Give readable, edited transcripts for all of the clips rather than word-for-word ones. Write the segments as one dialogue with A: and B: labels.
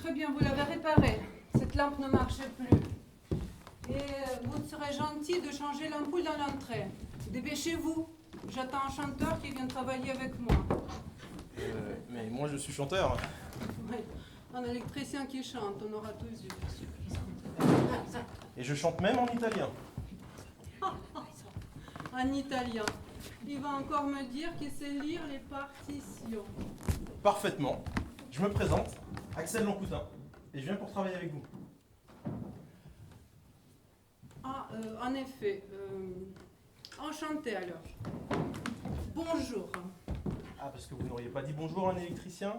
A: très bien, vous l'avez réparée. Cette lampe ne marchait plus. Et vous serez gentil de changer l'ampoule dans l'entrée. Dépêchez-vous. J'attends un chanteur qui vient travailler avec moi.
B: Mais moi je suis chanteur.
A: Oui, un électricien qui chante, on aura tous eu.
B: Et je chante même en italien.
A: En italien. Il va encore me dire qu'il sait lire les partitions.
B: Parfaitement. Je me présente, Axel Loncoutin, et je viens pour travailler avec vous.
A: Ah, en effet. Enchanté alors. Bonjour.
B: Ah, parce que vous n'auriez pas dit bonjour à un électricien?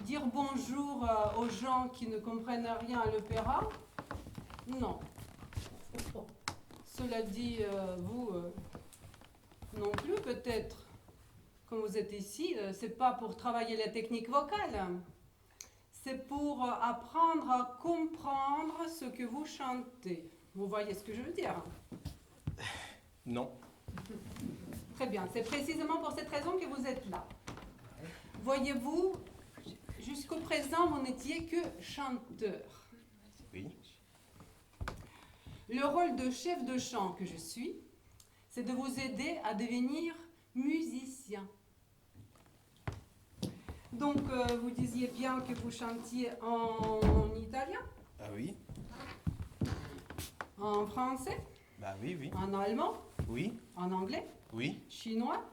A: Dire bonjour aux gens qui ne comprennent rien à l'opéra? Non. Cela dit, vous non plus peut-être. Quand vous êtes ici, c'est pas pour travailler la technique vocale. C'est pour apprendre à comprendre ce que vous chantez. Vous voyez ce que je veux dire?
B: Non.
A: Très bien, c'est précisément pour cette raison que vous êtes là. Voyez-vous, jusqu'au présent, vous n'étiez que chanteur.
B: Oui.
A: Le rôle de chef de chant que je suis, c'est de vous aider à devenir musicien. Donc, vous disiez bien que vous chantiez en italien,
B: Ah oui?
A: en français,
B: Bah oui, oui.
A: en allemand,
B: Oui?
A: en anglais,
B: Oui?
A: chinois,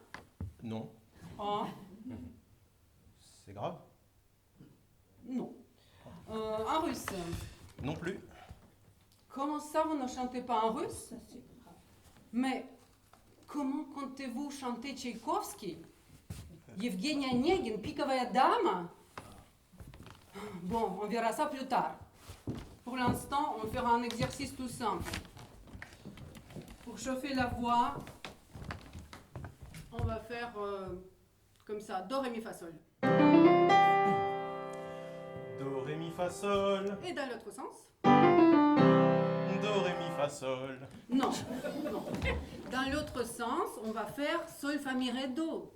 B: Non.
A: en...
B: C'est grave?
A: non, en russe.
B: Non plus.
A: Comment ça, vous ne chantez pas en russe? Mais comment comptez-vous chanter Tchaïkovski? Evgenia Onegin, Pikovaya dame? Bon, on verra ça plus tard. Pour l'instant, on fera un exercice tout simple. Pour chauffer la voix, on va faire comme ça, Do, Ré, Mi, Fa, Sol.
B: Do, Ré, Mi, Fa, Sol.
A: Et dans l'autre sens?
B: Do, Ré, Mi, Fa, Sol.
A: Non, non. Dans l'autre sens, on va faire Sol, Fa, Mi, Ré, Do.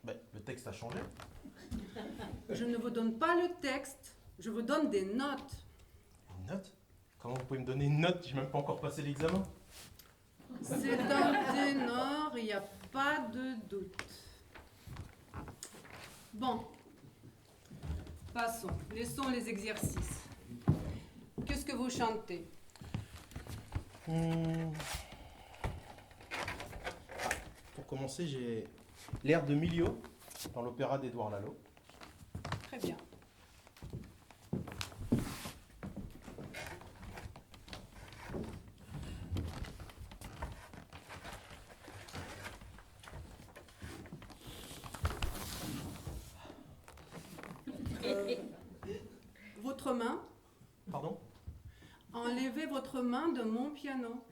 B: Ben, le texte a changé.
A: Je ne vous donne pas le texte, je vous donne des notes.
B: Une note? Comment vous pouvez me donner une note? J'ai même pas encore passé l'examen.
A: C'est un ténor, il n'y a pas de doute. Bon, passons, laissons les exercices. Qu'est-ce que vous chantez?
B: Pour commencer, j'ai l'air de Milio dans l'opéra d'Édouard Lalo.
A: Très bien. Votre main,
B: Pardon?
A: enlevez votre main de mon piano.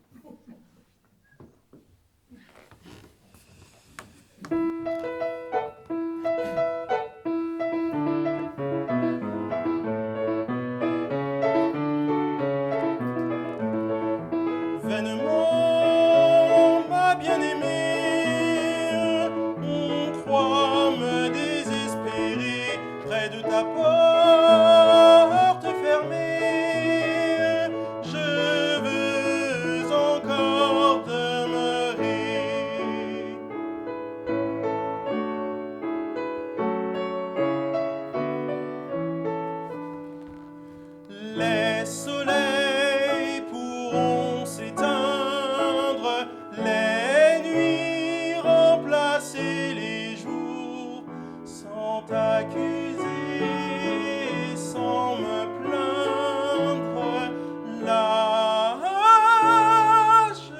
B: Vainement, ma bien-aimée, on croit me désespérer près de ta porte fermée. Je veux encore demeurer. Les soleils pourront s'éteindre, les nuits remplacer les jours, sans t'accuser, sans me plaindre. Là, je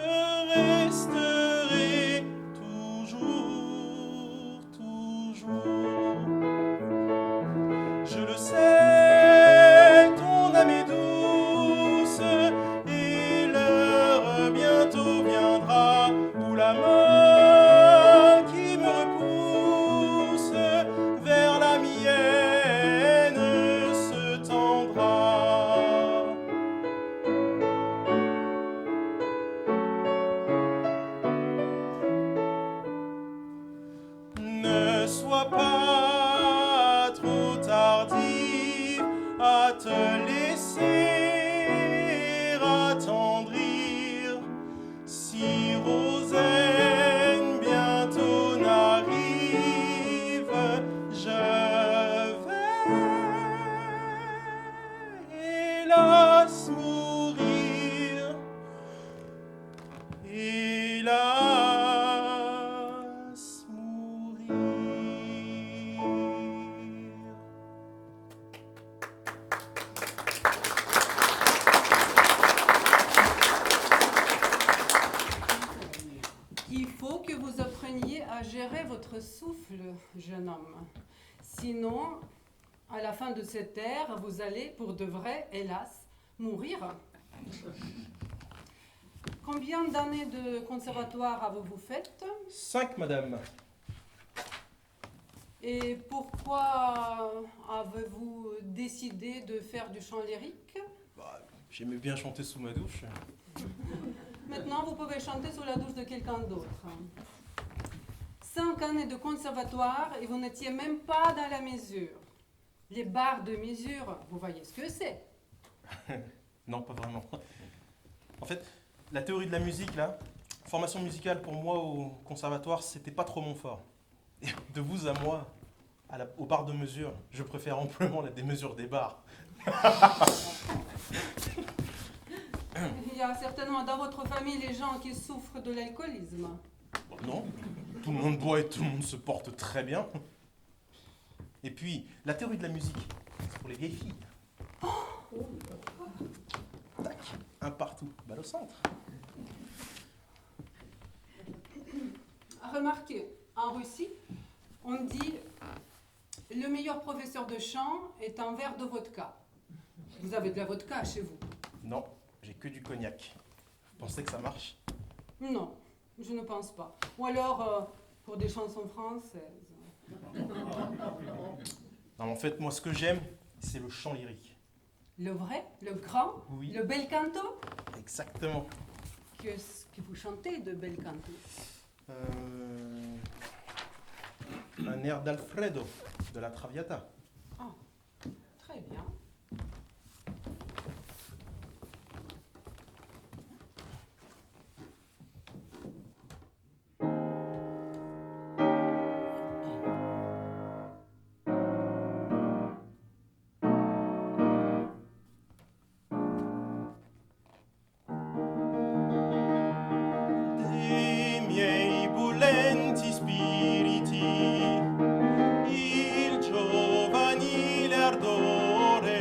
B: resterai toujours, toujours. Je le sais, ton âme est douce, et l'heure bientôt viendra où la main qui me repousse vers la mienne se tendra. Ne sois pas trop tardive.
A: jeune homme. Sinon, à la fin de cette ère, vous allez, pour de vrai, hélas, mourir. Combien d'années de conservatoire avez-vous faites?
B: 5, madame.
A: Et pourquoi avez-vous décidé de faire du chant lyrique?
B: Bah, j'aimais bien chanter sous ma douche.
A: Maintenant, vous pouvez chanter sous la douche de quelqu'un d'autre. 5 années de conservatoire et vous n'étiez même pas dans la mesure. Les barres de mesure, vous voyez ce que c'est?
B: Non, pas vraiment. En fait, la théorie de la musique, là, formation musicale pour moi au conservatoire, c'était pas trop mon fort. Et de vous à moi, aux barres de mesure, je préfère amplement la démesure des barres.
A: Il y a certainement dans votre famille les gens qui souffrent de l'alcoolisme.
B: Bon, non, tout le monde boit et tout le monde se porte très bien. Et puis, la théorie de la musique, c'est pour les vieilles filles. Tac, un partout, balle au centre.
A: Remarquez, en Russie, on dit le meilleur professeur de chant est un verre de vodka. Vous avez de la vodka chez vous?
B: Non, j'ai que du cognac. Vous pensez que ça marche?
A: Non, je ne pense pas. Ou alors pour des chansons françaises.
B: Non, en fait, moi, ce que j'aime, c'est le chant lyrique.
A: Le vrai, le grand,
B: Oui.
A: le bel canto?
B: Exactement.
A: Qu'est-ce que vous chantez de bel canto?
B: Un air d'Alfredo, de la Traviata.
A: Ah, très bien.
B: Dei miei bullenti spiriti, il giovanile ardore,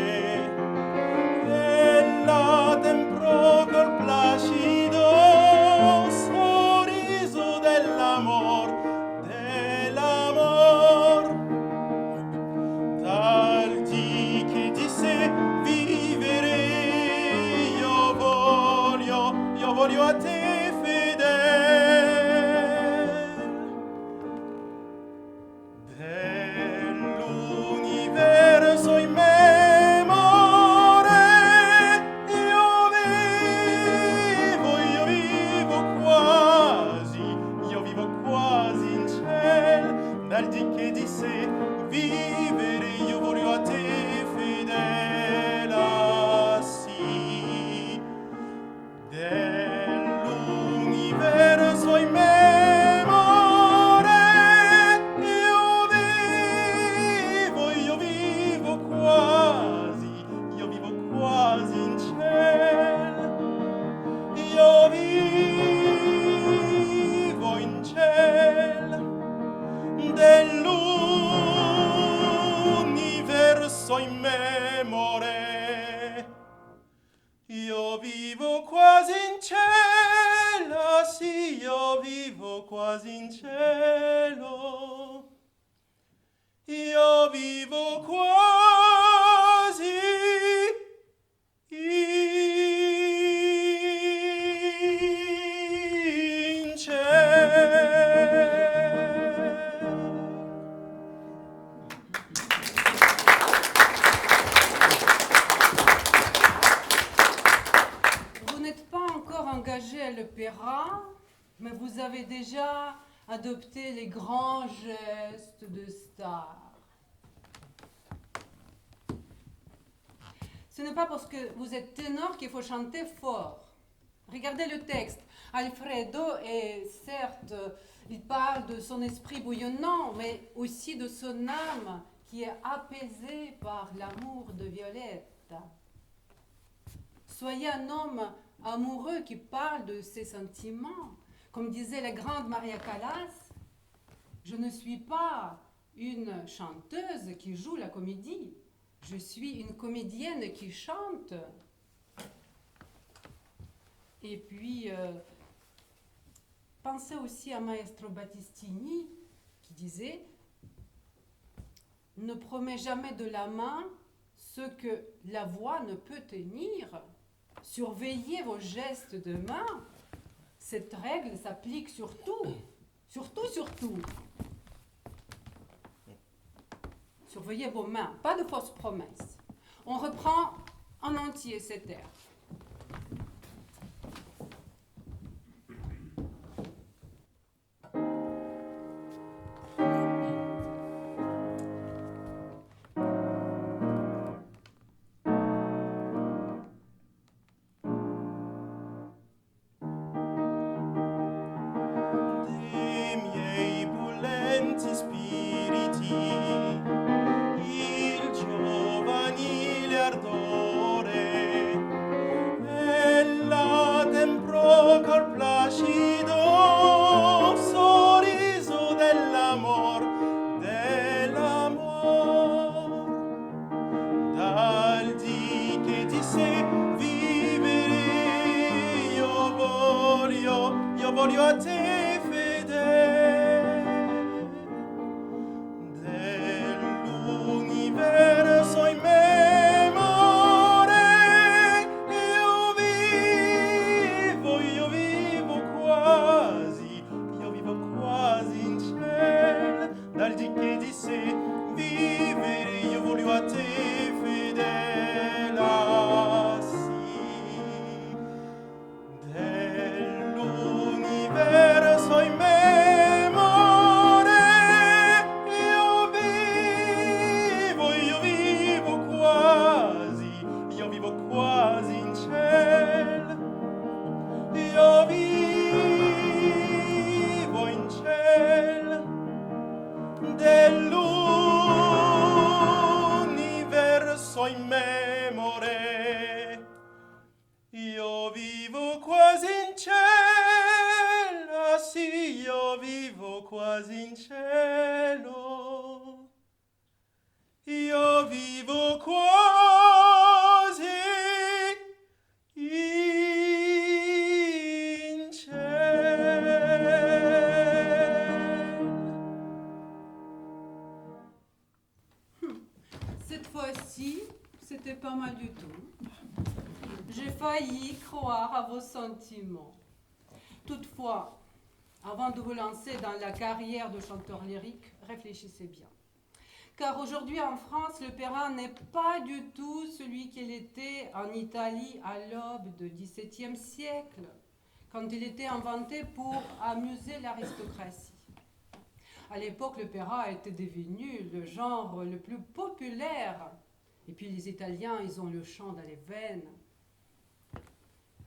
B: e la temprò col placido sorriso dell'amor, tal di che disse vivere io voglio a te fedel. Dell'universo in memore io vivo quasi in ciel, dal di che disse vivere io voglio a te fedel, ah sì. Dell'universo in memore io vivo quasi in ciel, io vivo in ciel, dell'universo in memore. Io vivo quasi in cielo, sì, io vivo quasi in cielo. Io vivo quasi in cielo.
A: Vous n'êtes pas encore engagé à l'opéra, mais vous avez déjà adopté les grands gestes de star. Ce n'est pas parce que vous êtes ténor qu'il faut chanter fort. Regardez le texte. Alfredo est certes, il parle de son esprit bouillonnant, mais aussi de son âme qui est apaisée par l'amour de Violette. Soyez un homme amoureux qui parle de ses sentiments. Comme disait la grande Maria Callas, je ne suis pas une chanteuse qui joue la comédie. Je suis une comédienne qui chante. Et puis, pensez aussi à Maestro Battistini qui disait ne promet jamais de la main ce que la voix ne peut tenir. Surveillez vos gestes de main. Cette règle s'applique surtout. Surtout. Surveillez vos mains, pas de fausses promesses. On reprend en entier cet air.
B: Dei miei bullenti spiriti, il giovanile ardore e la tempro col placido sorriso dell'amor, dal dì che ti sei vivere io voglio a te fedele dell'universo in memoria. Io vivo quasi in cielo, dal dì che ti sei vivere io voglio a te fedele, sì, dell'universo in memoria. Io vivo quasi in cielo, io vivo in cielo dell'universo in memoria. Io vivo quasi in cielo, sì, io vivo quasi in cielo. Io vivo quasi in cielo.
A: Cette fois-ci, c'était pas mal du tout. J'ai failli croire à vos sentiments. Toutefois, avant de vous lancer dans la carrière de chanteur lyrique, réfléchissez bien. Car aujourd'hui en France, l'opéra n'est pas du tout celui qu'il était en Italie à l'aube du XVIIe siècle, quand il était inventé pour amuser l'aristocratie. À l'époque, l'opéra était devenu le genre le plus populaire. Et puis les Italiens, ils ont le chant dans les veines.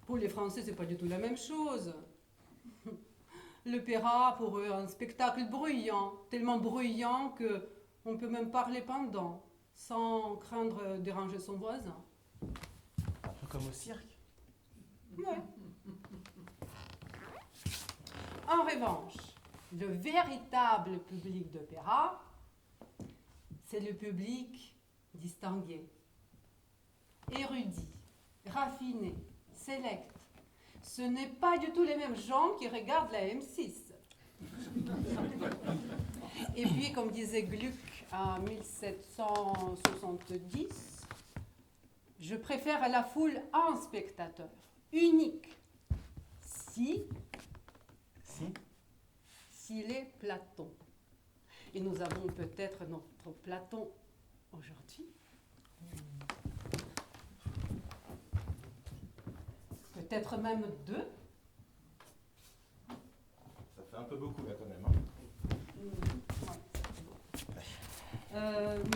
A: Pour les Français, c'est pas du tout la même chose. L'opéra, pour eux, un spectacle bruyant, tellement bruyant que on peut même parler pendant, sans craindre de déranger son voisin.
B: Un peu comme au cirque.
A: Ouais. En revanche, le véritable public d'opéra, c'est le public distingué, érudit, raffiné, sélect. Ce n'est pas du tout les mêmes gens qui regardent la M6. Et puis, comme disait Gluck en 1770, je préfère la foule un spectateur, unique, s'il est Platon. Et nous avons peut-être notre Platon aujourd'hui. Peut-être même deux.
B: Ça fait un peu beaucoup là quand même. Hein.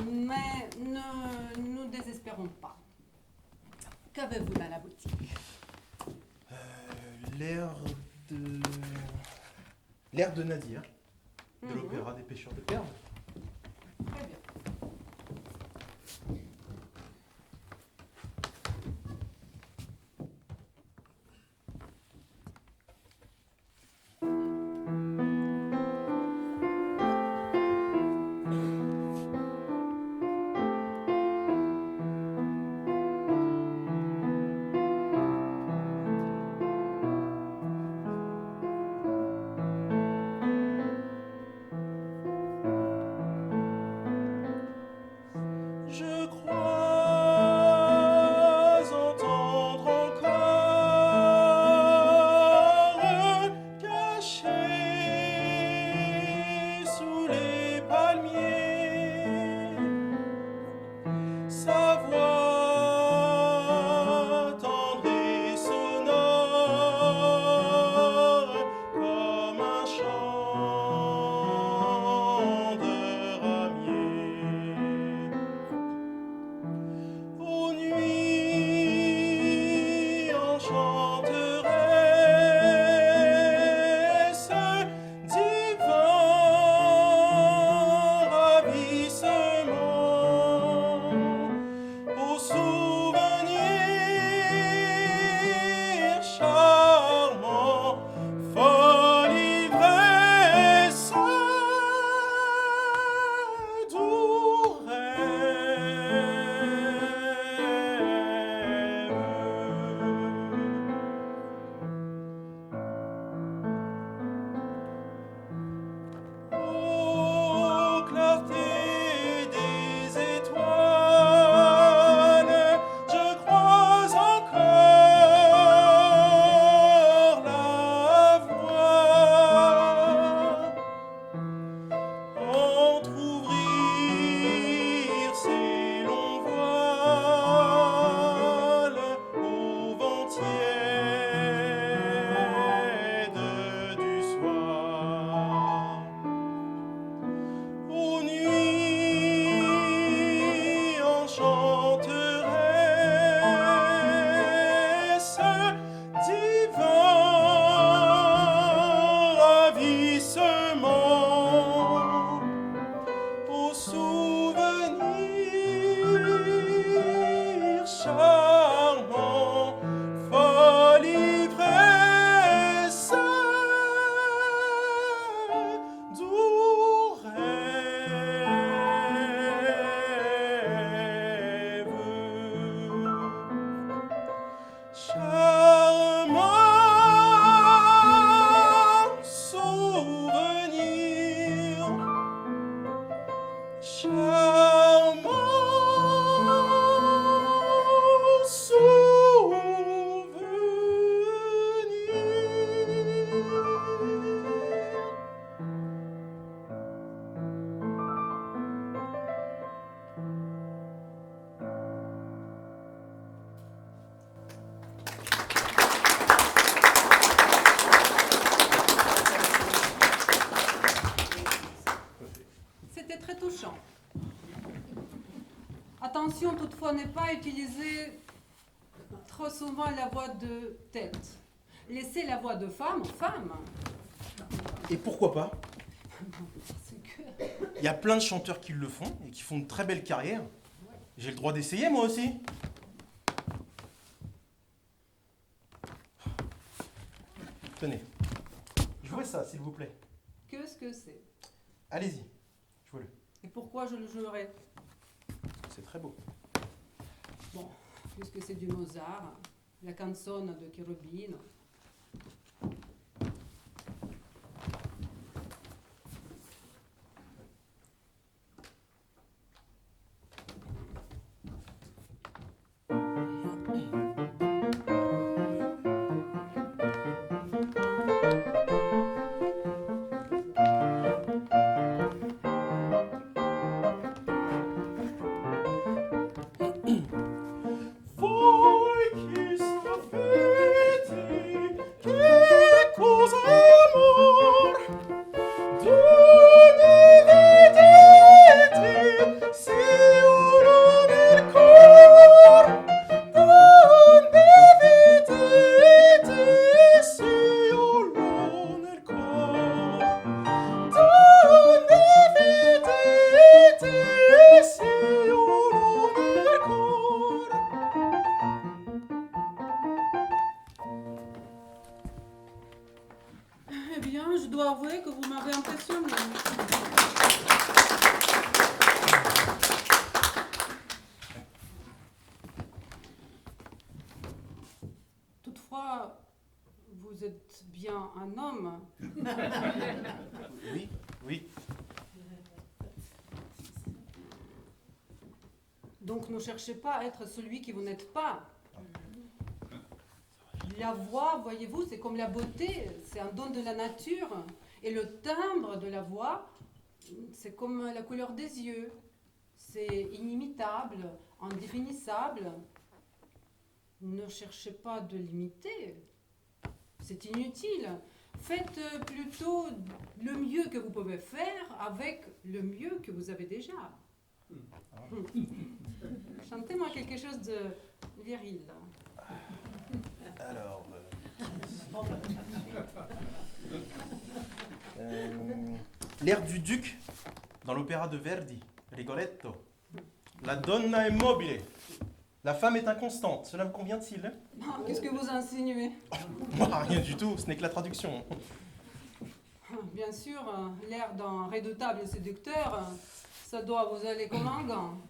A: Mais ne nous désespérons pas. Qu'avez-vous dans la boutique?
B: L'air de Nadir, de l'opéra des pêcheurs de perles.
A: Très bien.
B: souvenir charmant, folle ivresse, doux rêve, charmant souvenir, charmant souvenir.
A: C'était très touchant. Attention toutefois ne pas utiliser trop souvent la voix de tête. Laissez la voix de femme aux femmes.
B: Et pourquoi pas?
A: Parce que
B: Il y a plein de chanteurs qui le font et qui font de très belles carrières. J'ai le droit d'essayer moi aussi. Tenez, jouez ça s'il vous plaît.
A: qu'est-ce que c'est?
B: Allez-y, jouez-le.
A: Et pourquoi je le jouerai?
B: C'est très beau.
A: Bon, puisque c'est du Mozart, la canzone de Cherubino.
B: Voi chi sapete che cos'è amor, d'ogni vedete se uno nel cor, d'ogni vedete se uno nel cor, d'ogni vedete se uno nel cor.
A: Eh bien, je dois avouer que vous m'avez impressionné. Toutefois, vous êtes bien un homme.
B: Oui, oui.
A: Donc ne cherchez pas à être celui qui vous n'êtes pas. La voix, voyez-vous, c'est comme la beauté, c'est un don de la nature. Et le timbre de la voix, c'est comme la couleur des yeux. C'est inimitable, indéfinissable. Ne cherchez pas de l'imiter. C'est inutile. Faites plutôt le mieux que vous pouvez faire avec le mieux que vous avez déjà. Chantez-moi quelque chose de viril.
B: Alors, l'air du duc dans l'opéra de Verdi, Rigoletto. La donna è mobile. La femme est inconstante. Cela vous convient-il?
A: Ah, qu'est-ce que vous insinuez?
B: Moi, rien du tout, ce n'est que la traduction.
A: Bien sûr, l'air d'un redoutable séducteur, ça doit vous aller comme un gant.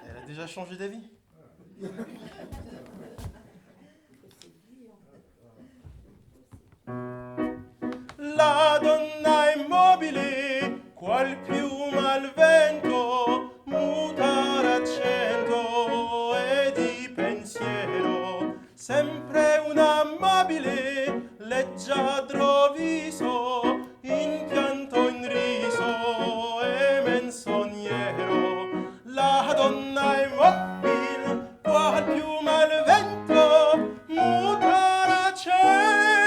B: Elle a déjà changé d'avis? La donna immobile, qual piuma al vento, muta d'accento e di pensiero, sempre un amabile, leggiadro viso, in pianto in riso e menzognero. La donna immobile, qual piuma al vento, muta d'accento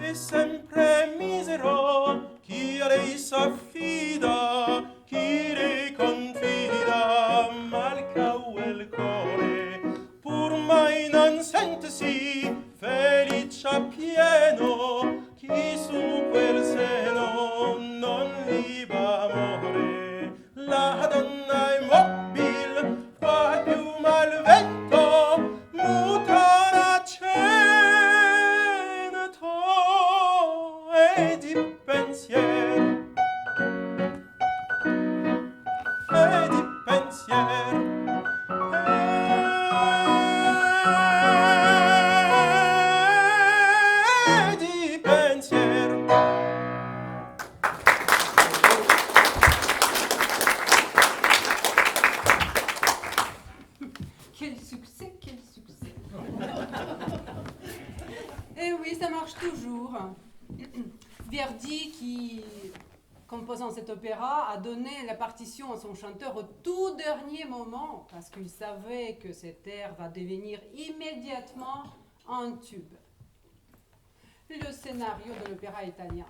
B: e sempre misero, chi a lei s'affida, chi le confida, mal cauel core, pur mai non sentesi felice a pieno, chi su quel seno non liba amore. La donna immobil, qual più mal vento, muta cenito e di pensier, e di pensier. Di pensiero.
A: Quel succès, quel succès. Et oui, ça marche toujours. Verdi, qui, composant cet opéra, a donné la partition à son chanteur au tout dernier moment, parce qu'il savait que cet air va devenir immédiatement un tube. Le scénario de l'opéra italien.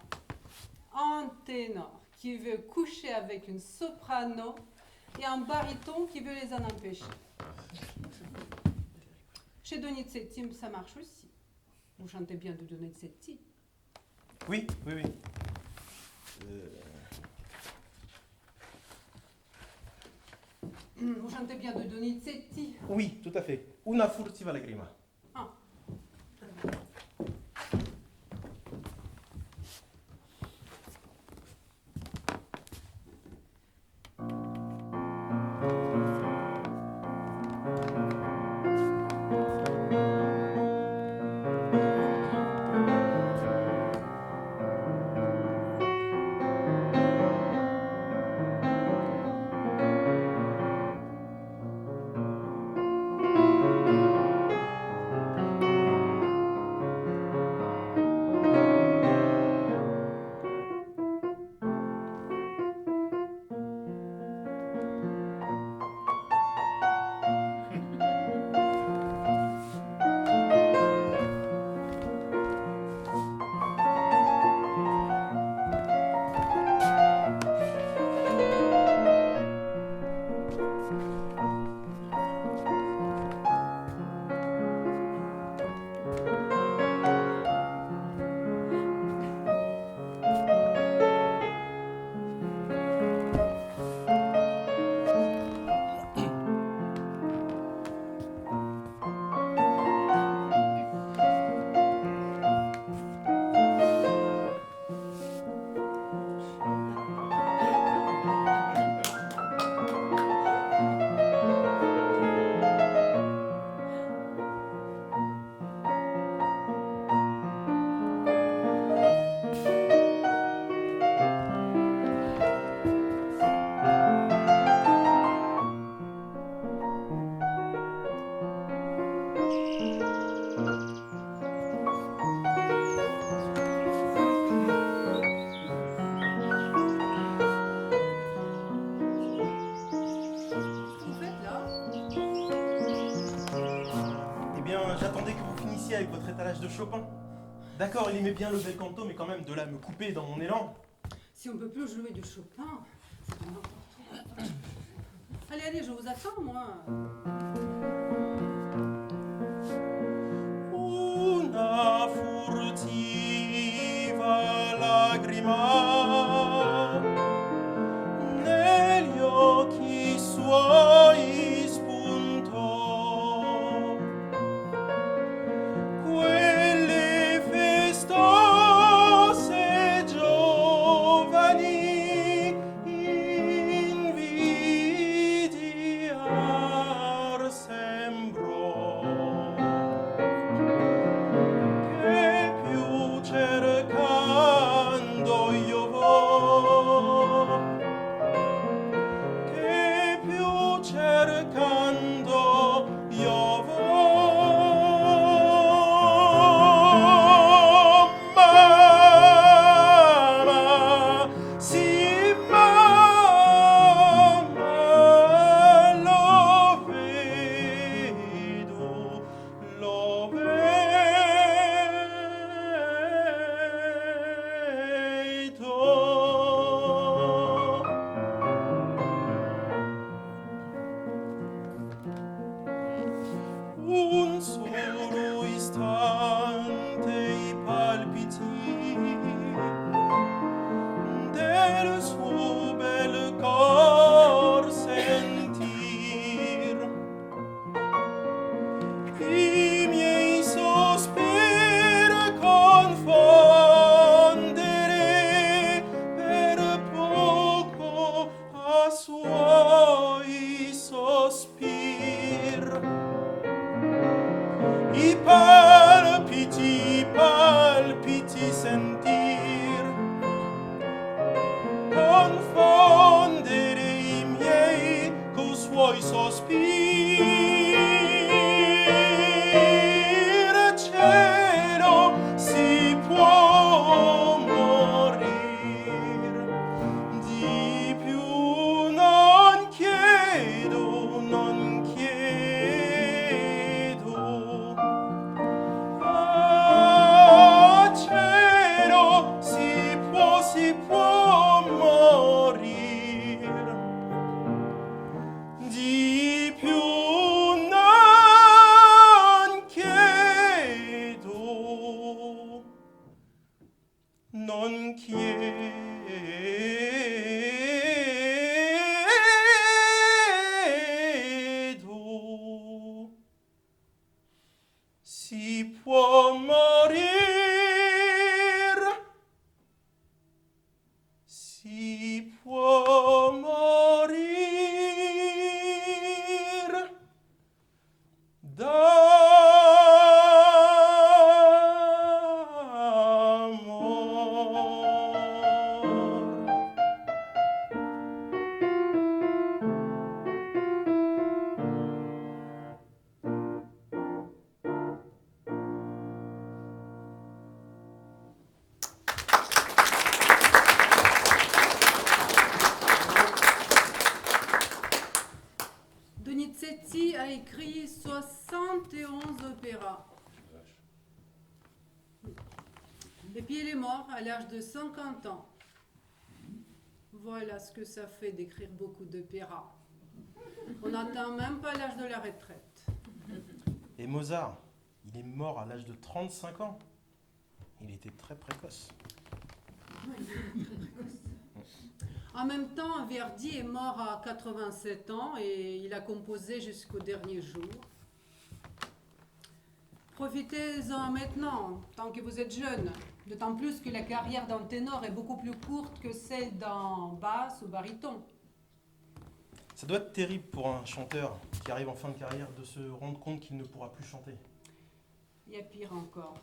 A: Un ténor qui veut coucher avec une soprano et un baryton qui veut les en empêcher. Chez Donizetti, ça marche aussi. Vous chantez bien de Donizetti.
B: Oui, oui, oui.
A: Vous chantez bien de Donizetti.
B: Oui, tout à fait. Una furtiva lagrima.
A: Ah.
B: J'attendais que vous finissiez avec votre étalage de Chopin. D'accord, il aimait bien le bel canto, mais quand même, de là à me couper dans mon élan.
A: Si on peut plus jouer de Chopin, c'est n'importe quoi. Allez, allez, je vous attends, moi.
B: Una furtiva lagrima negli occhi suoi spuntò. Quelle festose giovani invidiar sembrò. Che più cercando io non chiedo si può morir, si può morir d'amor.
A: Donizetti a écrit 71 opéras. Et puis il est mort à l'âge de 50 ans. Voilà ce que ça fait d'écrire beaucoup d'opéras. On n'atteint même pas l'âge de la retraite.
B: Et Mozart, il est mort à l'âge de 35 ans. Il était très précoce.
A: En même temps, Verdi est mort à 87 ans et il a composé jusqu'au dernier jour. Profitez-en maintenant, tant que vous êtes jeune. D'autant plus que la carrière d'un ténor est beaucoup plus courte que celle d'un basse ou baryton.
B: Ça doit être terrible pour un chanteur qui arrive en fin de carrière de se rendre compte qu'il ne pourra plus chanter.
A: Il y a pire encore.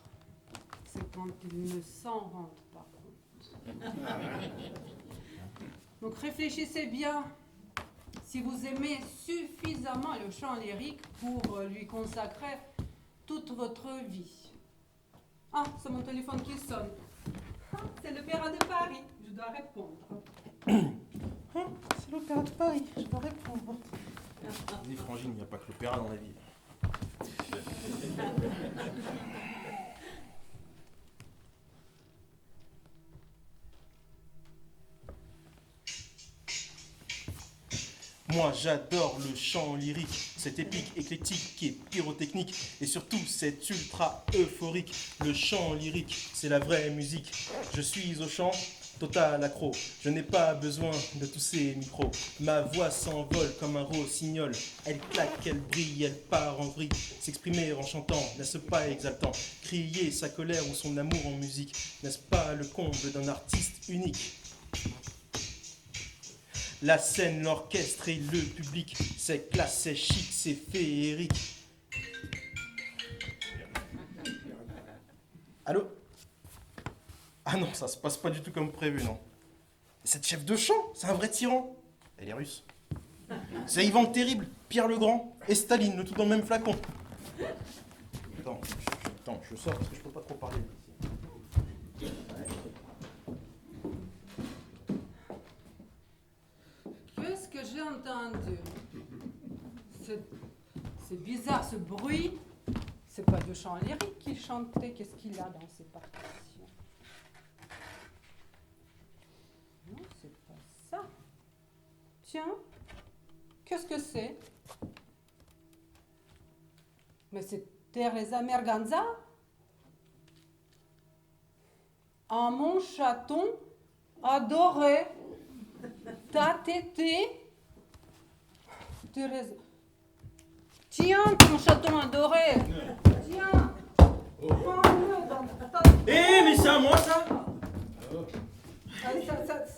A: C'est quand ils ne s'en rendent pas compte. Donc réfléchissez bien si vous aimez suffisamment le chant lyrique pour lui consacrer toute votre vie. Ah, c'est mon téléphone qui sonne. Ah, c'est l'Opéra de Paris. Je dois répondre.
B: C'est l'Opéra de Paris, je dois répondre. Dis Frangine, il n'y a pas que l'opéra dans la vie. Moi j'adore le chant lyrique, cet épique, éclectique et pyrotechnique, et surtout c'est ultra euphorique. Le chant lyrique, c'est la vraie musique. Je suis au chant, total accro. Je n'ai pas besoin de tous ces micros. Ma voix s'envole comme un rossignol. Elle claque, elle brille, elle part en vrille. S'exprimer en chantant, n'est-ce pas exaltant? Crier sa colère ou son amour en musique, n'est-ce pas le comble d'un artiste unique? La scène, l'orchestre et le public, c'est classe, c'est chic, c'est féerique. Allô? Ah non, ça se passe pas du tout comme prévu, non. Cette chef de chant, c'est un vrai tyran. Elle est russe. C'est Ivan le Terrible, Pierre le Grand et Staline, le tout dans le même flacon. Attends, je sors parce que je peux pas trop parler.
A: Qu'est-ce que j'ai entendu? C'est bizarre ce bruit. C'est pas du chant lyrique qu'il chantait. Qu'est-ce qu'il a dans ses partitions? Non, c'est pas ça. Tiens, qu'est-ce que c'est? Mais c'est Teresa Merganza? Un mon chaton adoré. Ta tété. Thérèse. Tiens, ton chaton adoré. Tiens. Prends-le dans ta...
C: Eh, mais c'est à moi ça!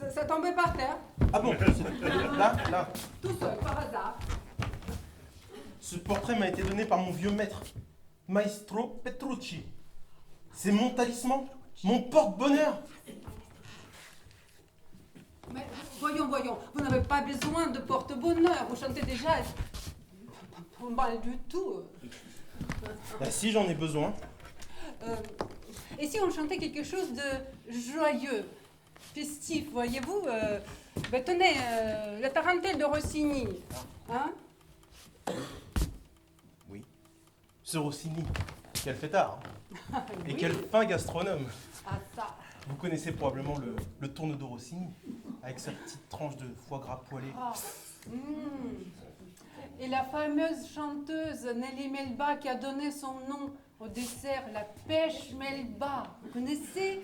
A: Ça tombait par terre,
B: Ah bon? Là.
A: tout seul, par hasard.
B: Ce portrait m'a été donné par mon vieux maître, Maestro Petrucci. C'est mon talisman, mon porte-bonheur.
A: Mais voyons, vous n'avez pas besoin de porte-bonheur, vous chantez déjà pas mal du tout.
B: Bah si, j'en ai besoin.
A: Et si on chantait quelque chose de joyeux, festif, voyez-vous ben tenez, la tarentelle de Rossini, hein?
B: Oui. Ce Rossini, quel fêtard. Hein. Et
A: Oui.
B: quel fin gastronome.
A: Ah ça.
B: Vous connaissez probablement le tourne de Rossini, avec sa petite tranche de foie gras poêlé.
A: Ah. Et la fameuse chanteuse Nelly Melba qui a donné son nom au dessert, la pêche Melba. Vous connaissez?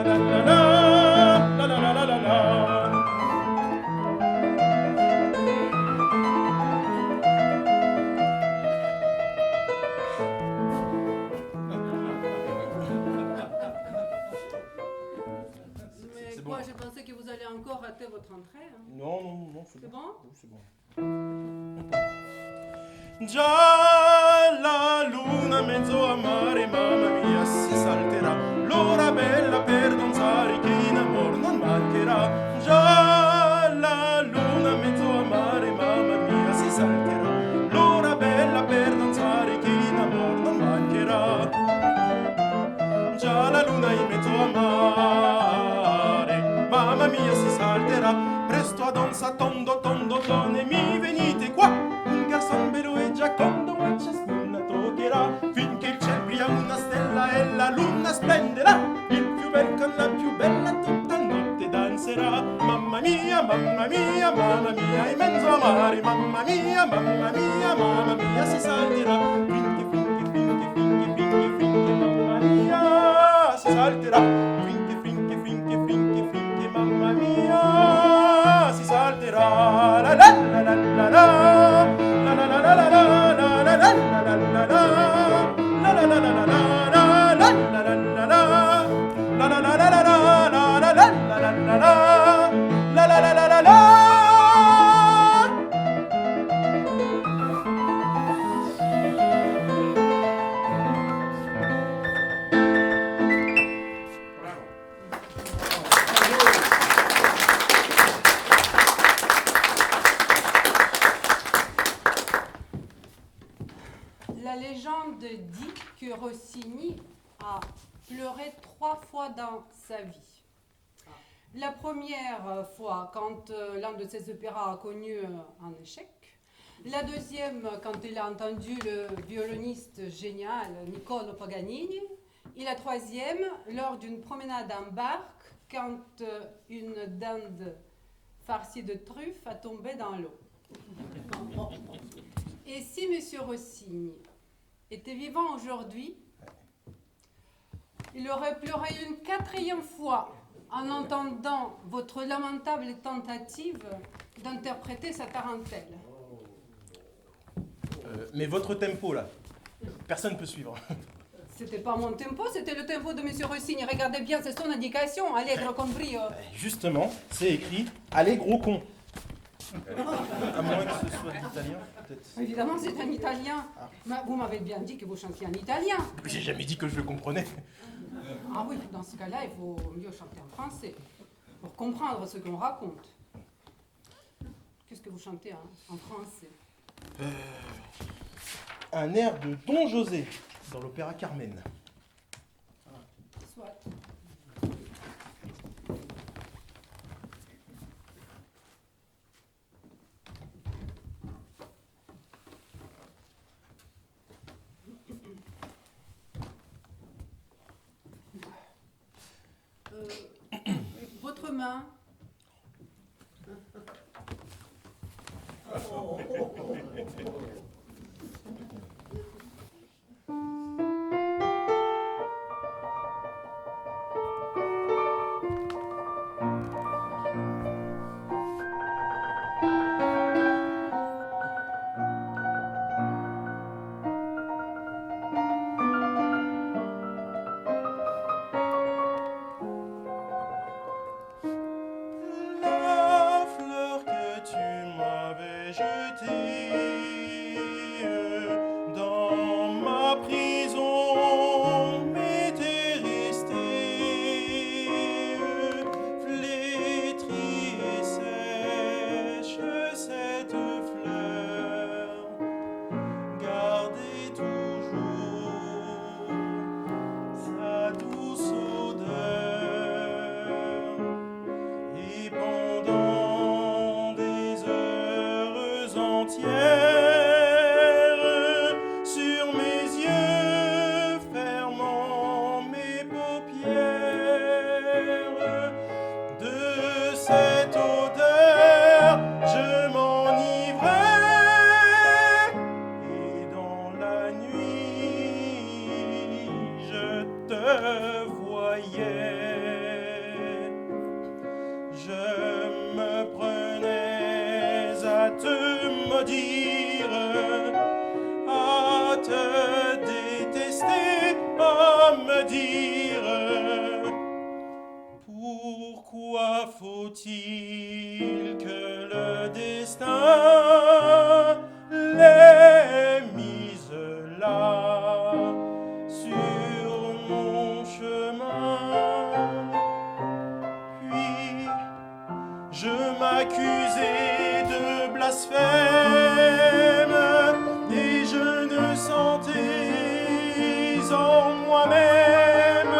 A: Mais
B: C'est
A: quoi,
B: bon.
A: je pensais que vous allez encore rater votre entrée. Hein.
B: Non, non, non, c'est
A: C'est
B: bon.
A: bon?
B: Oui, c'est bon. Già la luna mezzo a mare, mamma mia, si salterà. L'ora bella per danzare, chi in amor non mancherà. Già la luna mezzo a mare, mamma mia, si salterà. L'ora bella per danzare, chi in amor non mancherà. Già la luna in mezzo a mare, mamma mia, si salterà. Presto ad onza tondo, tondo, donne, mi venite qua. Un garçon bello e giacondo, ma ciascuna toccherà. Finché il ciel brilla una stella e la luna splenderà. Il più bel con la più bella tutta notte danzerà. Mamma mia, mamma mia, mamma mia, in mezzo a mare. Mamma mia, mamma mia, mamma mia, si salterà. Finché, finché, finché, finché, finché, finché, mamma mia, si salterà. Finché, finché, finché, finché, finché, mamma mia, si salterà. La la la la la la. La la la la la la. La la la la la la la. La la la la la la. La la la la la la. La la la la la la. La la la la la la. La la la la la la.
A: Monsieur Rossini a pleuré 3 fois dans sa vie. La première fois, quand l'un de ses opéras a connu un échec. La deuxième, quand il a entendu le violoniste génial Niccolò Paganini. Et la troisième, lors d'une promenade en barque, quand une dinde farcie de truffes a tombé dans l'eau. Et si M. Rossini était vivant aujourd'hui, il aurait pleuré une 4e fois en entendant votre lamentable tentative d'interpréter sa tarentelle.
B: Mais votre tempo, là, personne ne peut suivre.
A: C'était pas mon tempo, c'était le tempo de M. Rossini. Regardez bien, c'est son indication, allegro con brio.
B: Justement, c'est écrit « Allegro con ». À moins que ce soit l'italien, peut-être.
A: Évidemment, c'est un italien. Mais vous m'avez bien dit que vous chantiez en italien.
B: J'ai jamais dit que je le comprenais.
A: Ah oui, dans ce cas-là, il faut mieux chanter en français, pour comprendre ce qu'on raconte. Qu'est-ce que vous chantez en français?
B: Un air de Don José, dans l'opéra Carmen.
A: Soit. Votre main.
B: La fleur que tu m'avais jetée dans ma prison m'était restée flétrie et sèche cette fleur gardez toujours sa douce odeur. Et pendant des heures entières, sur mes yeux fermant mes paupières, de cette odeur je m'enivrais, et dans la nuit je te voyais. Je me prenais à te maudire, à te détester, à me dire pourquoi faut-il que le destin l'ait mise là sur mon chemin. Puis je m'accusais de blasphème et je ne sentais en moi-même,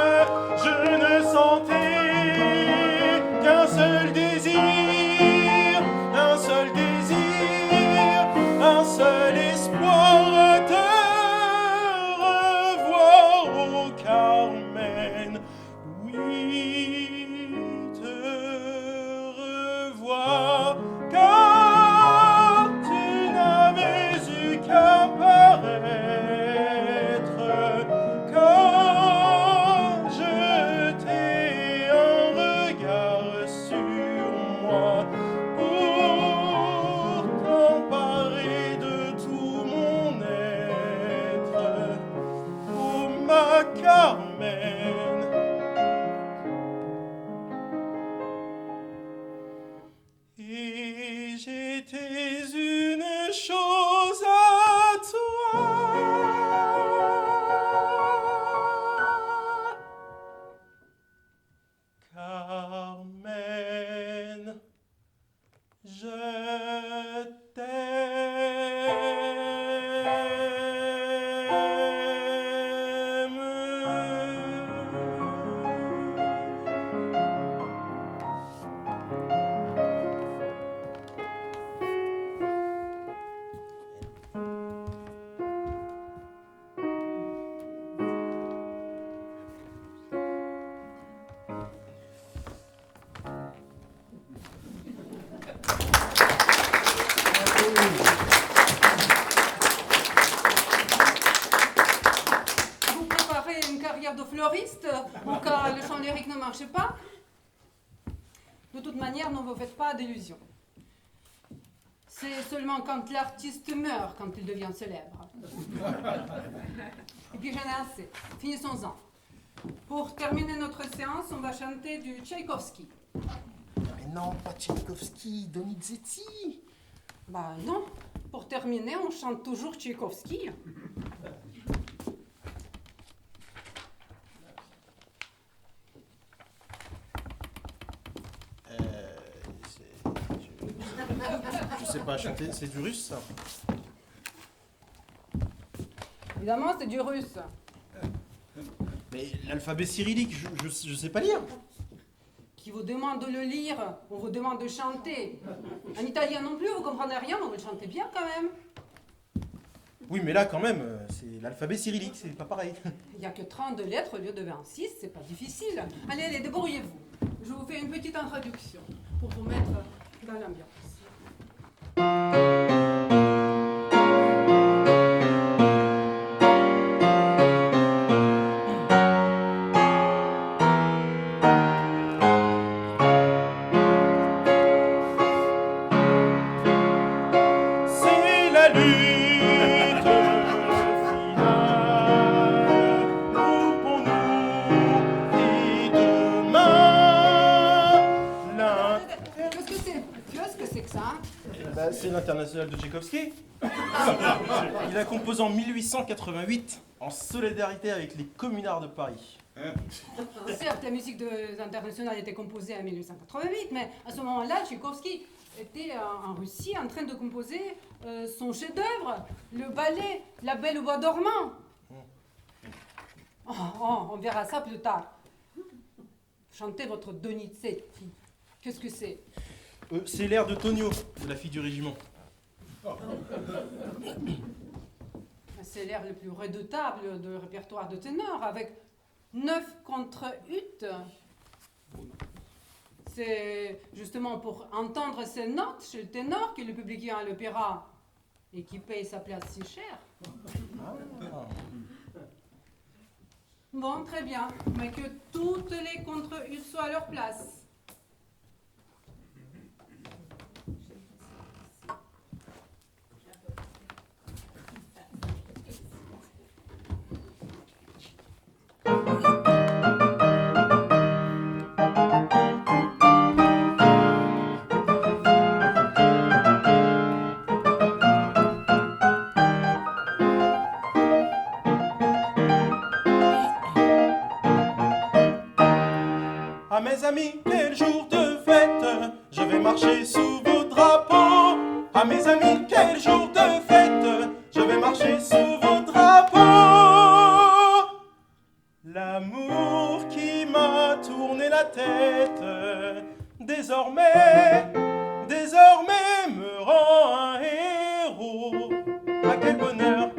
B: je ne sentais qu'un seul désir, un seul désir, un seul espoir, te revoir au Carmen. Oui, te revoir, car tu n'avais eu qu'à paraître quand jeter un regard sur moi pour t'emparer de tout mon être. Oh ma Carmen, et j'étais une chose à toi. Carmen, je t'aime.
A: marche pas? De toute manière, ne vous faites pas d'illusions. C'est seulement quand l'artiste meurt, quand il devient célèbre. Et puis j'en ai assez. Finissons-en. Pour terminer notre séance, on va chanter du Tchaïkovski.
B: Mais non, pas Tchaïkovski, Donizetti.
A: Bah non. Pour terminer, on chante toujours Tchaïkovski.
B: Je sais pas chanter, c'est du russe ça.
A: Évidemment, c'est du russe.
B: Mais l'alphabet cyrillique, je sais pas lire.
A: Qui vous demande de le lire, on vous demande de chanter. En italien non plus, vous comprenez rien, mais vous le chantez bien quand même.
B: Oui, mais là quand même, c'est l'alphabet cyrillique, c'est pas pareil.
A: Il n'y a que 32 lettres au lieu de 26, c'est pas difficile. Allez, allez, débrouillez-vous. Je vous fais une petite introduction pour vous mettre dans l'ambiance.
B: C'est la lutte finale, groupons-nous et demain
A: Qu'est-ce que c'est que ça?
B: Bah, c'est l'international de Tchaïkovski. Il a composé en 1888 en solidarité avec les communards de Paris.
A: Certes, la musique internationale était composée en 1888, mais à ce moment-là, Tchaïkovski était en Russie en train de composer son chef-d'œuvre, le ballet La Belle au bois dormant. On verra ça plus tard. Chantez votre Donizetti. Qu'est-ce que c'est?
B: C'est l'air de Tonio, de la fille du régiment.
A: C'est l'air le plus redoutable du répertoire de ténor, avec 9 contre-ut. C'est justement pour entendre ces notes chez le ténor que le public vient à l'opéra et qui paye sa place si cher. Bon, très bien, mais que toutes les contre-ut soient à leur place.
B: Ah mes amis, quel jour de fête, je vais marcher sous vos drapeaux. Ah mes amis, quel jour de fête, je vais marcher sous vos drapeaux. L'amour qui m'a tourné la tête, désormais me rend un héros. Ah quel bonheur,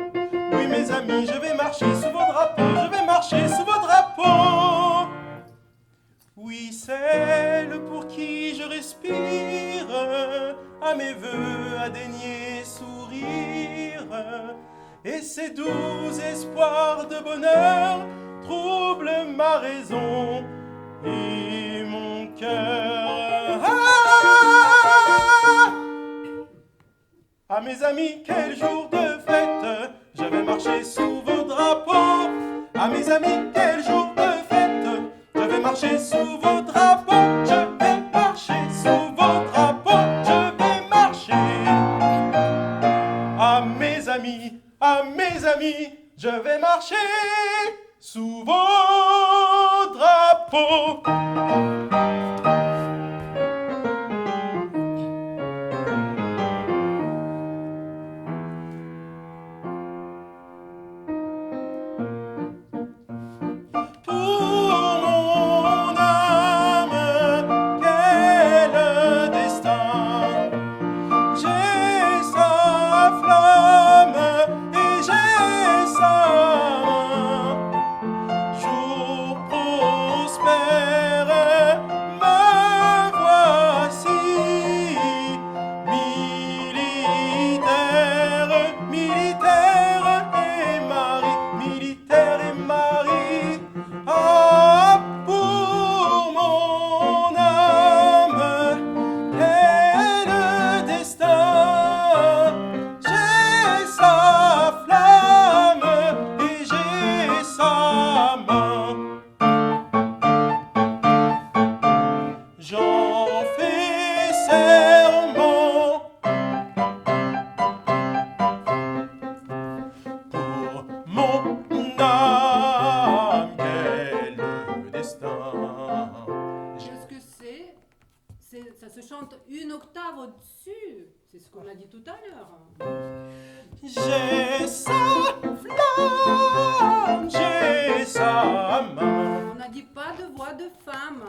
B: oui mes amis, je vais marcher sous vos drapeaux, je vais marcher sous vos drapeaux. Oui, celle pour qui je respire, à mes voeux a daigné sourire, et ses doux espoirs de bonheur troublent ma raison et mon cœur. Ah mes amis, quel jour de fête, je vais marcher sous vos drapeaux. Ah mes amis, quel jour de fête, je vais marcher sous vos drapeaux, je vais marcher sous vos drapeaux, je vais marcher. À mes amis, je vais marcher sous vos drapeaux. Pour mon âme, serment pour mon âme. Quel destin!
A: Qu'est-ce que c'est? Ça se chante une octave au-dessus. C'est ce qu'on a dit tout à l'heure.
B: J'ai sa flamme, j'ai sa main.
A: On n'a dit pas de voix de femme.